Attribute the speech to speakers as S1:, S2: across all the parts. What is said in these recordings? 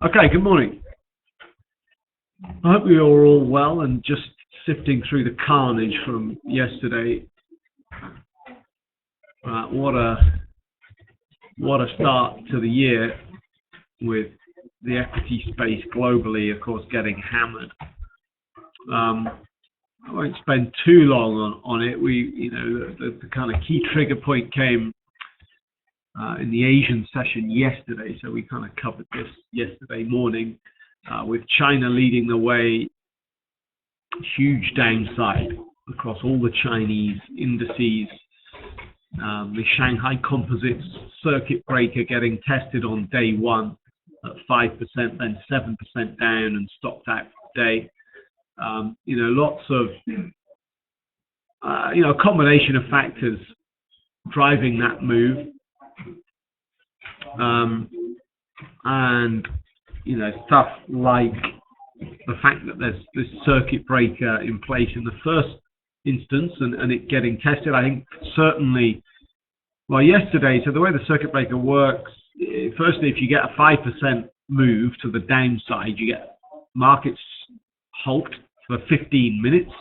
S1: Okay, good morning. I hope you're all well and just sifting through the carnage from yesterday. What a start to the year with the equity space globally, of course, getting hammered. I won't spend too long on it. The kind of key trigger point came in the Asian session yesterday, so we kind of covered this yesterday morning with China leading the way, huge downside across all the Chinese indices. The Shanghai Composite circuit breaker getting tested on day one at 5%, then 7% down and stopped out for the day. Lots of, a combination of factors driving that move. And stuff like the fact that there's this circuit breaker in place in the first instance and it getting tested. I think certainly, yesterday, so the way the circuit breaker works, firstly, if you get a 5% move to the downside, you get markets halt for 15 minutes,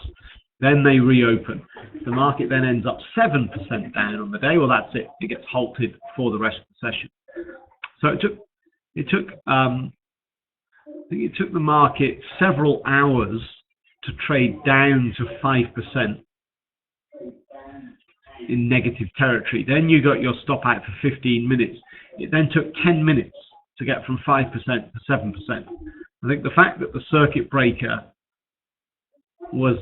S1: then they reopen. The market then ends up 7% down on the day. Well, that's it. It gets halted for the rest of the session. So it took the market several hours to trade down to 5% in negative territory. Then you got your stop out for 15 minutes. It then took 10 minutes to get from 5% to 7%. I think the fact that the circuit breaker was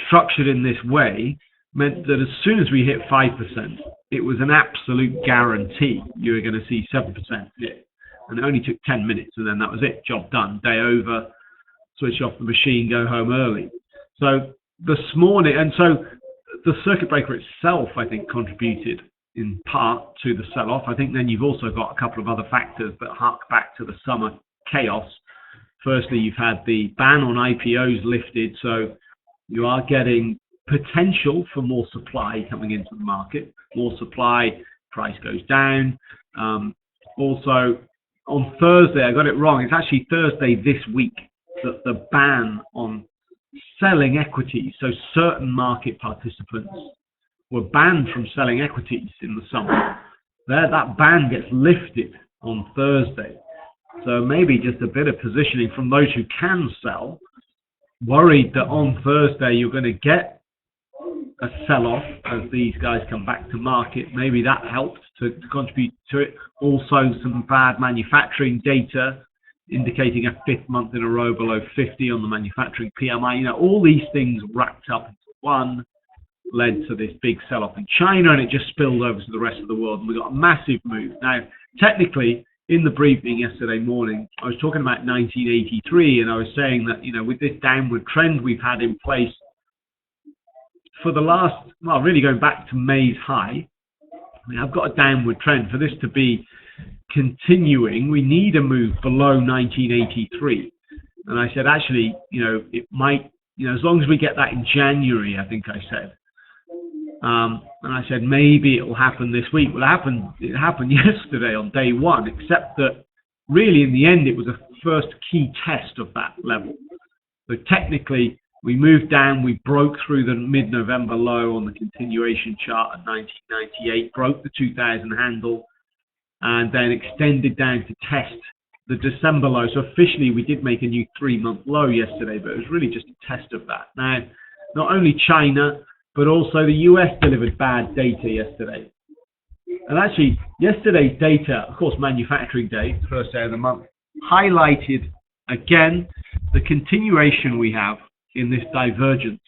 S1: structured in this way meant that as soon as we hit 5%, it was an absolute guarantee you were going to see 7% hit. And it only took 10 minutes, and then that was it. Job done. Day over. Switch off the machine, go home early. So this morning, and so the circuit breaker itself, I think, contributed in part to the sell-off. I think then you've also got a couple of other factors that hark back to the summer chaos. Firstly, you've had the ban on IPOs lifted, so you are getting potential for more supply coming into the market. More supply, price goes down. Also, on Thursday, I got it wrong. It's actually Thursday this week that the ban on selling equities, so certain market participants were banned from selling equities in the summer. That ban gets lifted on Thursday. So maybe just a bit of positioning from those who can sell, worried that on Thursday you're going to get a sell-off as these guys come back to market. Maybe that helped to contribute to it. Also, some bad manufacturing data indicating a fifth month in a row below 50 on the manufacturing PMI. All these things wrapped up into one led to this big sell-off in China, and it just spilled over to the rest of the world. And we got a massive move. Now, technically, in the briefing yesterday morning, I was talking about 1983, and I was saying that, with this downward trend we've had in place for the last, really going back to May's high, I've got a downward trend. For this to be continuing, we need a move below 1983. And I said, actually, it might, as long as we get that in January, I think I said. And I said, maybe it will happen this week. Well, it happened yesterday on day one, except that really in the end, it was a first key test of that level. So technically, we moved down, we broke through the mid-November low on the continuation chart at 1998, broke the 2000 handle, and then extended down to test the December low. So officially, we did make a new 3-month low yesterday, but it was really just a test of that. Now, not only China, but also the US delivered bad data yesterday. And actually, yesterday's data, of course, manufacturing day, first day of the month, highlighted, again, the continuation we have in this divergence,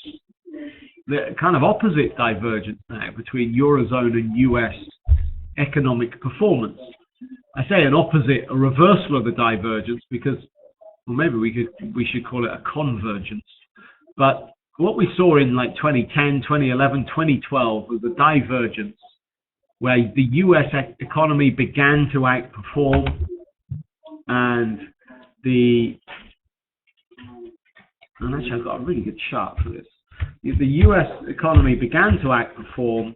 S1: the kind of opposite divergence now between Eurozone and US economic performance. I say an opposite, a reversal of the divergence because, well, maybe we should call it a convergence. But what we saw in like 2010, 2011, 2012 was a divergence where the US economy began to outperform and actually I've got a really good chart for this. The US economy began to outperform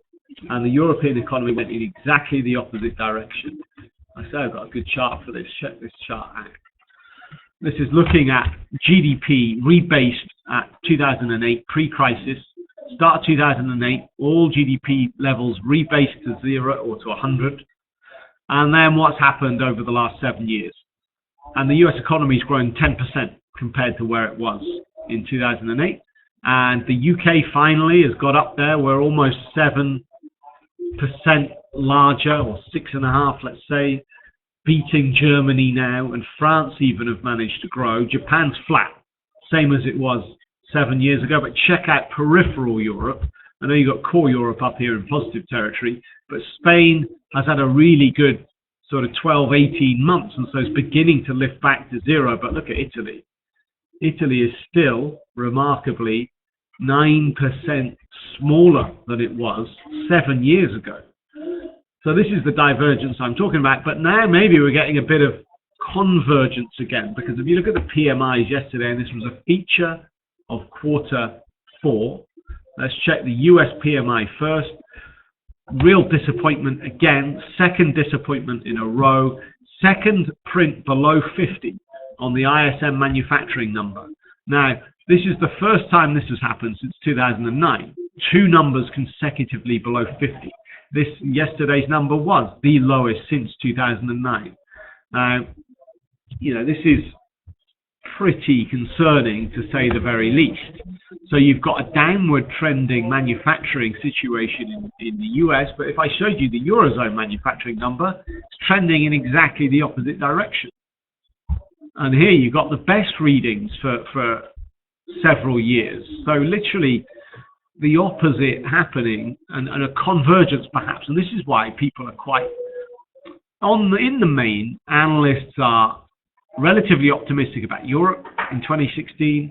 S1: and the European economy went in exactly the opposite direction. I say I've got a good chart for this. Check this chart out. This is looking at GDP rebased at 2008 pre-crisis. Start of 2008, all GDP levels rebased to 0 or to 100. And then what's happened over the last 7 years. And the US economy's grown 10% compared to where it was in 2008. And the UK finally has got up there. We're almost 7% larger, or 6.5%, let's say, beating Germany now. And France even have managed to grow. Japan's flat, same as it was 7 years ago. But check out peripheral Europe. I know you've got core Europe up here in positive territory, but Spain has had a really good sort of 12, 18 months, and so it's beginning to lift back to 0. But look at Italy. Italy is still remarkably 9% smaller than it was 7 years ago. So this is the divergence I'm talking about. But now maybe we're getting a bit of convergence again, because if you look at the PMIs yesterday, and this was a feature of Q4, let's check the US PMI first. Real disappointment again, second disappointment in a row, second print below 50 on the ISM manufacturing number. Now, this is the first time this has happened since 2009. Two numbers consecutively below 50. Yesterday's number was the lowest since 2009. This is pretty concerning, to say the very least. So you've got a downward trending manufacturing situation in the US, but if I showed you the Eurozone manufacturing number, it's trending in exactly the opposite direction. And here you've got the best readings for several years. So literally the opposite happening, and a convergence perhaps. And this is why people are quite, in the main, analysts are relatively optimistic about Europe in 2016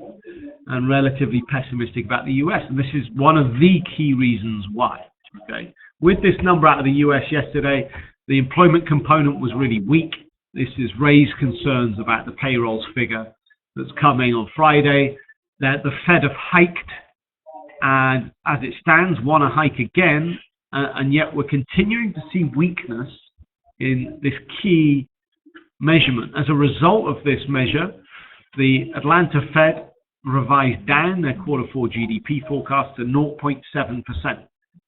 S1: and relatively pessimistic about the US. And this is one of the key reasons why. Okay, with this number out of the US yesterday, the employment component was really weak. This has raised concerns about the payrolls figure that's coming on Friday. That the Fed have hiked, and as it stands, want to hike again, and yet we're continuing to see weakness in this key measurement. As a result of this measure, the Atlanta Fed revised down their Q4 GDP forecast to 0.7%.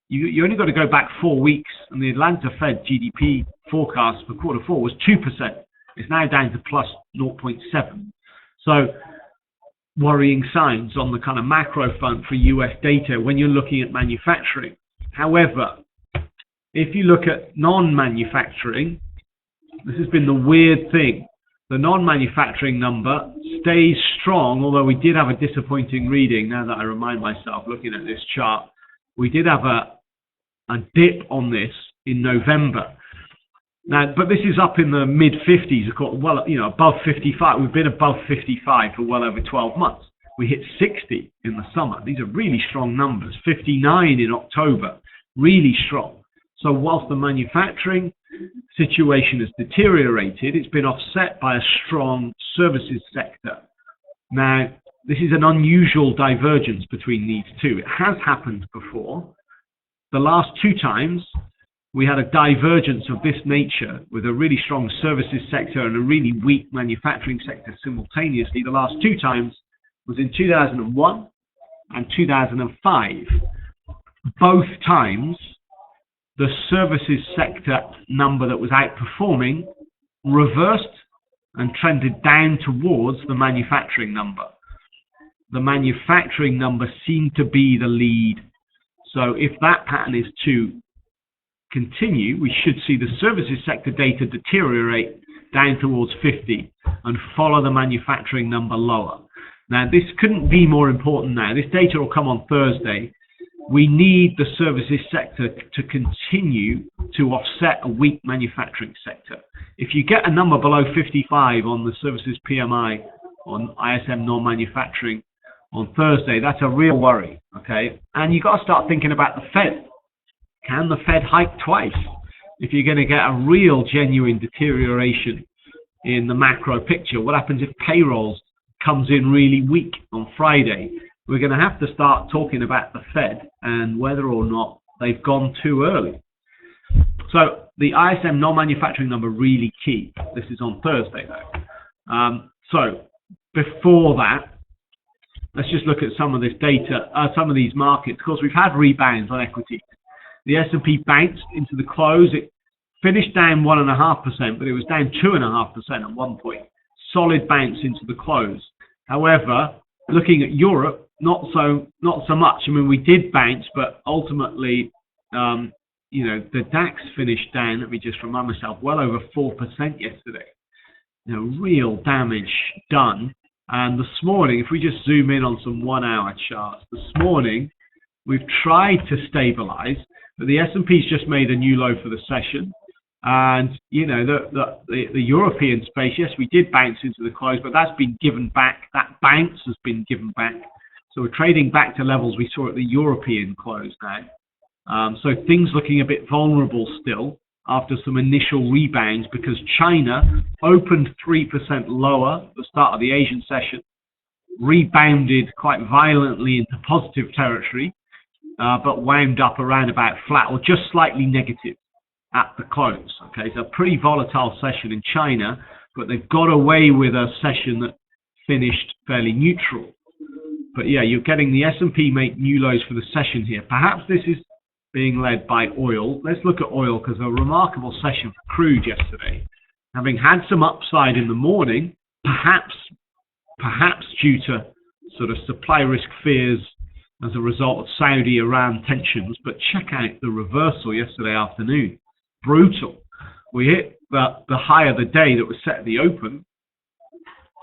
S1: You only got to go back 4 weeks, and the Atlanta Fed GDP forecast for Q4 was 2%. It's now down to plus 0.7. So worrying signs on the kind of macro front for US data when you're looking at manufacturing. However, if you look at non-manufacturing, this has been the weird thing. The non-manufacturing number stays strong, although we did have a disappointing reading. Now that I remind myself, looking at this chart, we did have a dip on this in November. Now, but this is up in the mid-50s, well, above 55. We've been above 55 for well over 12 months. We hit 60 in the summer. These are really strong numbers. 59 in October, really strong. So whilst the manufacturing situation has deteriorated, it's been offset by a strong services sector. Now, this is an unusual divergence between these two. It has happened before. The last two times, we had a divergence of this nature with a really strong services sector and a really weak manufacturing sector simultaneously. The last two times was in 2001 and 2005. Both times, the services sector number that was outperforming reversed and trended down towards the manufacturing number. The manufacturing number seemed to be the lead. So if that pattern is to continue, we should see the services sector data deteriorate down towards 50 and follow the manufacturing number lower. Now, this couldn't be more important now. This data will come on Thursday. We need the services sector to continue to offset a weak manufacturing sector. If you get a number below 55 on the services PMI on ISM non-manufacturing on Thursday, that's a real worry, okay? And you've got to start thinking about the Fed. Can the Fed hike twice? If you're going to get a real genuine deterioration in the macro picture, what happens if payrolls comes in really weak on Friday? We're going to have to start talking about the Fed and whether or not they've gone too early. So the ISM non-manufacturing number really key. This is on Thursday though. So before that, let's just look at some of this data, some of these markets. Of course, we've had rebounds on equity. The S&P bounced into the close. It finished down 1.5%, but it was down 2.5% at one point. Solid bounce into the close. However, looking at Europe, not so much. I mean, we did bounce, but ultimately, the DAX finished down. Let me just remind myself, well over 4% yesterday. Real damage done. And this morning, if we just zoom in on some 1-hour charts, this morning we've tried to stabilize, but the S&P's just made a new low for the session. And the European space, yes, we did bounce into the close, but that's been given back. That bounce has been given back. So we're trading back to levels we saw at the European close now. So things looking a bit vulnerable still after some initial rebounds, because China opened 3% lower at the start of the Asian session, rebounded quite violently into positive territory, but wound up around about flat or just slightly negative at the close. Okay, so a pretty volatile session in China, but they've got away with a session that finished fairly neutral. But yeah, you're getting the S&P make new lows for the session here. Perhaps this is being led by oil. Let's look at oil, because a remarkable session for crude yesterday. Having had some upside in the morning, perhaps due to sort of supply risk fears as a result of Saudi-Iran tensions, but check out the reversal yesterday afternoon. Brutal. We hit the high of the day that was set at the open,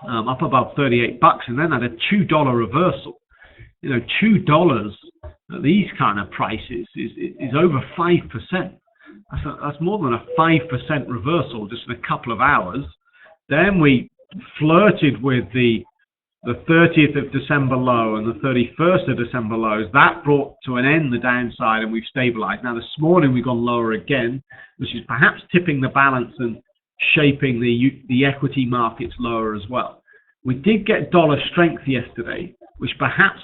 S1: up above $38, and then had a $2 reversal. $2 at these kind of prices is over 5%. That's more than a 5% reversal just in a couple of hours. Then we flirted with the 30th of December low and the 31st of December lows. That brought to an end the downside, and we've stabilized. Now this morning we've gone lower again, which is perhaps tipping the balance and shaping the equity markets lower as well. We did get dollar strength yesterday, which perhaps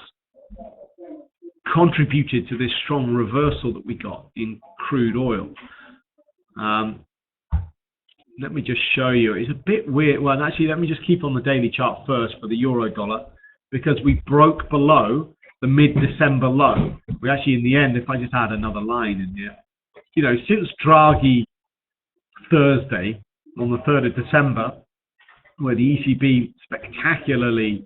S1: contributed to this strong reversal that we got in crude oil. Let me just show you. It's a bit weird. Well, actually, let me just keep on the daily chart first for the euro dollar, because we broke below the mid-December low. We actually, in the end, if I just add another line in here, since Draghi Thursday on the 3rd of December, where the ECB spectacularly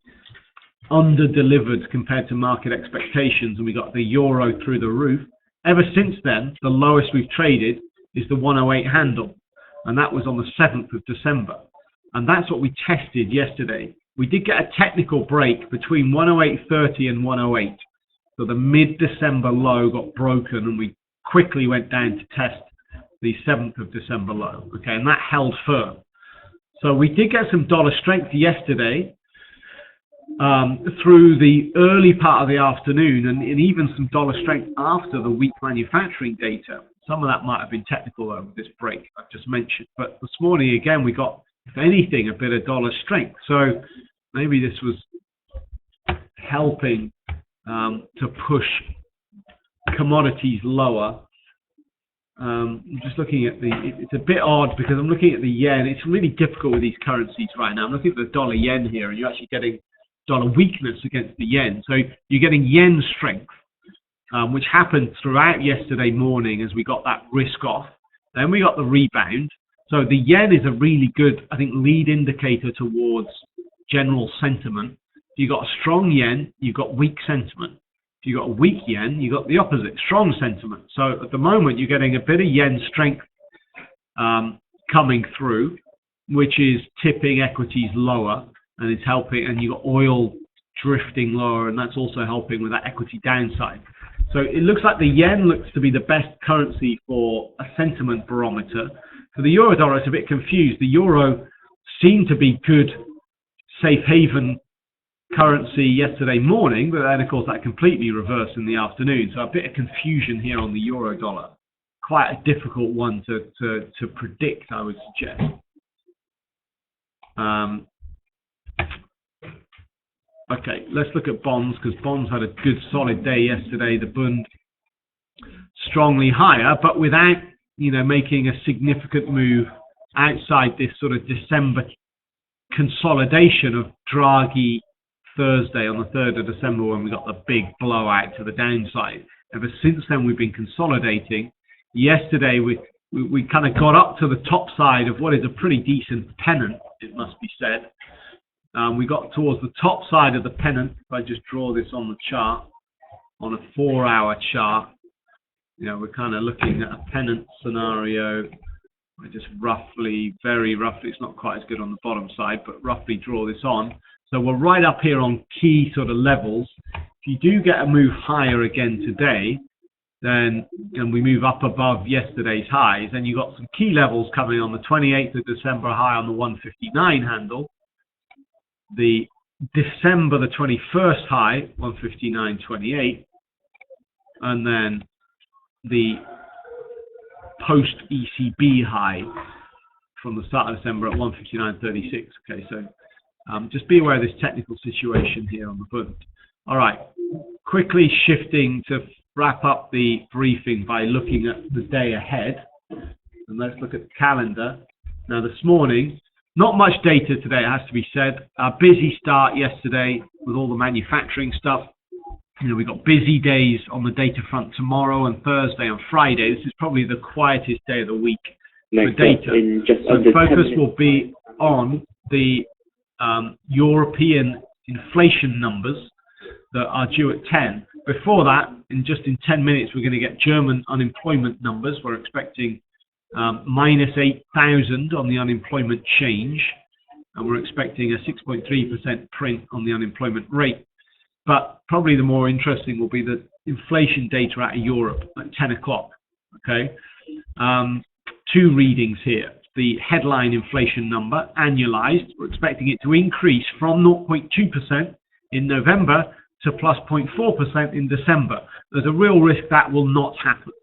S1: under-delivered compared to market expectations, and we got the euro through the roof. Ever since then, the lowest we've traded is the 108 handle, and that was on the 7th of December. And that's what we tested yesterday. We did get a technical break between 108.30 and 108. So the mid-December low got broken, and we quickly went down to test the 7th of December low. Okay, and that held firm. So we did get some dollar strength yesterday, through the early part of the afternoon, and even some dollar strength after the weak manufacturing data. Some of that might have been technical though, with this break I've just mentioned. But this morning again, we got, if anything, a bit of dollar strength. So maybe this was helping to push commodities lower. I'm just looking at it's a bit odd because I'm looking at the yen. It's really difficult with these currencies right now. I'm looking at the dollar yen here, and you're actually getting dollar weakness against the yen. So you're getting yen strength, which happened throughout yesterday morning as we got that risk off. Then we got the rebound. So the yen is a really good, I think, lead indicator towards general sentiment. If you've got a strong yen, you've got weak sentiment. If you've got a weak yen, you've got the opposite, strong sentiment. So at the moment, you're getting a bit of yen strength coming through, which is tipping equities lower, and it's helping, and you've got oil drifting lower, and that's also helping with that equity downside. So it looks like the yen looks to be the best currency for a sentiment barometer. For the euro dollar, it's a bit confused. The euro seemed to be good safe haven currency yesterday morning, but then of course that completely reversed in the afternoon. So a bit of confusion here on the euro dollar. Quite a difficult one to predict, I would suggest. Okay, let's look at bonds, because bonds had a good solid day yesterday. The Bund strongly higher, but without, making a significant move outside this sort of December consolidation of Draghi Thursday on the 3rd of December when we got the big blowout to the downside. Ever since then, we've been consolidating. Yesterday, we kind of got up to the top side of what is a pretty decent pennant, it must be said. We got towards the top side of the pennant. If I just draw this on the chart, on a 4-hour chart, we're kind of looking at a pennant scenario. I just roughly, very roughly, it's not quite as good on the bottom side, but roughly draw this on. So we're right up here on key sort of levels. If you do get a move higher again today, then and we move up above yesterday's highs, then you've got some key levels coming on the 28th of December high on the 159 handle, the December the 21st high, 159.28, and then the post ECB high from the start of December at 159.36. Okay, so just be aware of this technical situation here on the fund. All right, quickly shifting to wrap up the briefing by looking at the day ahead. And let's look at the calendar. Now, this morning, not much data today, it has to be said. A busy start yesterday with all the manufacturing stuff. We've got busy days on the data front tomorrow and Thursday and Friday. This is probably the quietest day of the week for data. So focus will be on the European inflation numbers that are due at 10. Before that, in 10 minutes, we're going to get German unemployment numbers. We're expecting minus 8,000 on the unemployment change, and we're expecting a 6.3% print on the unemployment rate. But probably the more interesting will be the inflation data out of Europe at 10 o'clock. Okay, two readings here. The headline inflation number, annualized, we're expecting it to increase from 0.2% in November to plus 0.4% in December. There's a real risk that will not happen.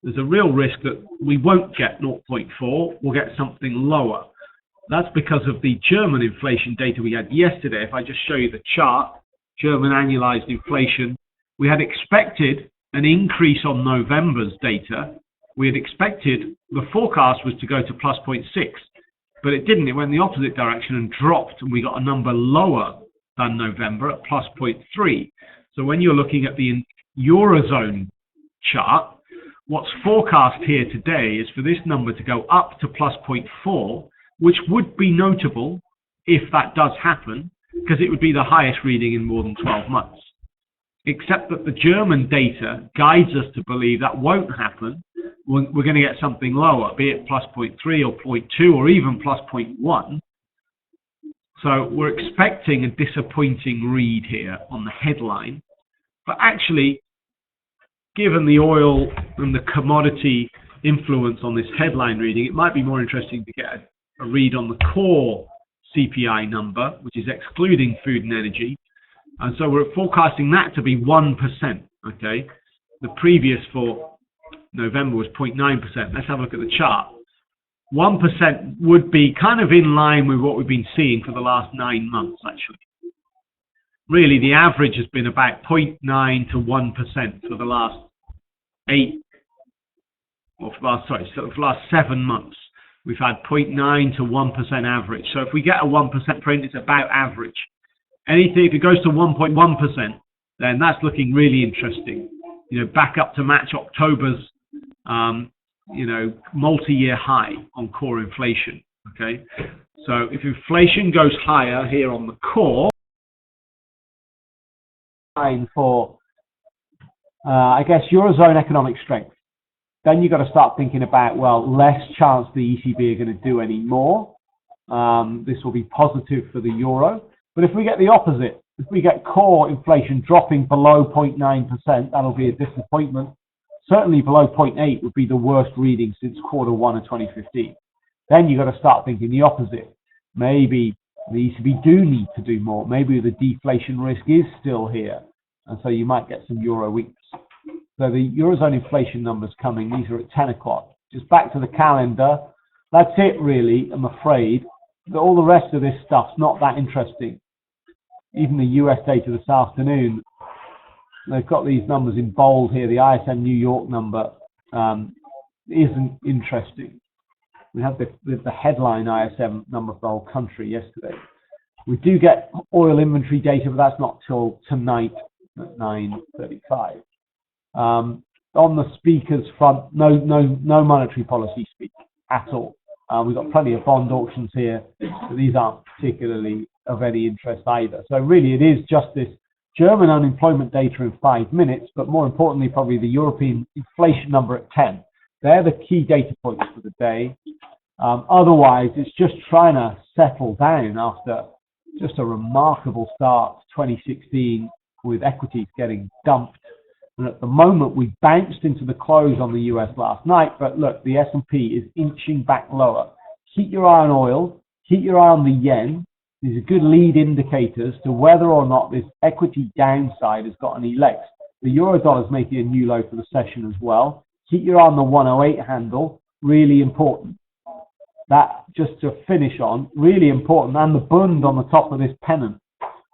S1: There's a real risk that we won't get 0.4, we'll get something lower. That's because of the German inflation data we had yesterday. If I just show you the chart, German annualized inflation, we had expected an increase on November's data. We had expected the forecast was to go to plus 0.6, but it didn't. It went the opposite direction and dropped, and we got a number lower than November at plus 0.3. So when you're looking at the Eurozone chart, what's forecast here today is for this number to go up to plus 0.4, which would be notable if that does happen, because it would be the highest reading in more than 12 months. Except that the German data guides us to believe that won't happen. We're going to get something lower, be it plus 0.3 or 0.2 or even plus 0.1. So we're expecting a disappointing read here on the headline. But actually, given the oil and the commodity influence on this headline reading, it might be more interesting to get a read on the core CPI number, which is excluding food and energy. And so we're forecasting that to be 1%. Okay, the previous for November was 0.9%. Let's have a look at the chart. 1% would be kind of in line with what we've been seeing for the last 9 months, actually. Really, the average has been about 0.9 to 1% for the last for the last 7 months. We've had 0.9 to 1% average. So if we get a 1% print, it's about average. Anything, if it goes to 1.1%, then that's looking really interesting. Back up to match October's, multi-year high on core inflation. Okay. So if inflation goes higher here on the core, for, I guess, Eurozone economic strength, then you've got to start thinking about, well, less chance the ECB are going to do any more. This will be positive for the euro. But if we get the opposite, if we get core inflation dropping below 0.9%, that'll be a disappointment. Certainly below 0.8 would be the worst reading since Q1 of 2015. Then you've got to start thinking the opposite. Maybe the ECB do need to do more. Maybe the deflation risk is still here. And so you might get some euro weakness. So the Eurozone inflation numbers coming, these are at 10 o'clock. Just back to the calendar. That's it really, I'm afraid. All the rest of this stuff's not that interesting. Even the US data this afternoon, they've got these numbers in bold here. The ISM New York number isn't interesting. We had the headline ISM number for the whole country yesterday. We do get oil inventory data, but that's not till tonight at 9:35. On the speakers front, no monetary policy speak at all. We've got plenty of bond auctions here, but these aren't particularly of any interest either. So really, it is just this German unemployment data in 5 minutes, but more importantly, probably the European inflation number at 10. They're the key data points for the day. Otherwise, it's just trying to settle down after just a remarkable start to 2016 with equities getting dumped. And at the moment, we bounced into the close on the US last night, but look, the S&P is inching back lower. Keep your eye on oil, keep your eye on the yen. These are good lead indicators to whether or not this equity downside has got any legs. The euro dollar is making a new low for the session as well. Keep your eye on the 108 handle, really important. That, just to finish on, really important. And the bund on the top of this pennant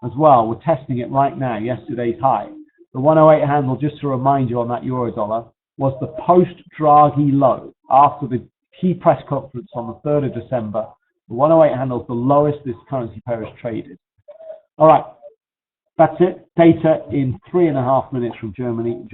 S1: as well. We're testing it right now, yesterday's high. The 108 handle, just to remind you on that euro dollar, was the post-Draghi low after the key press conference on the 3rd of December. The 108 handle is the lowest this currency pair has traded. All right, that's it. Data in 3.5 minutes from Germany.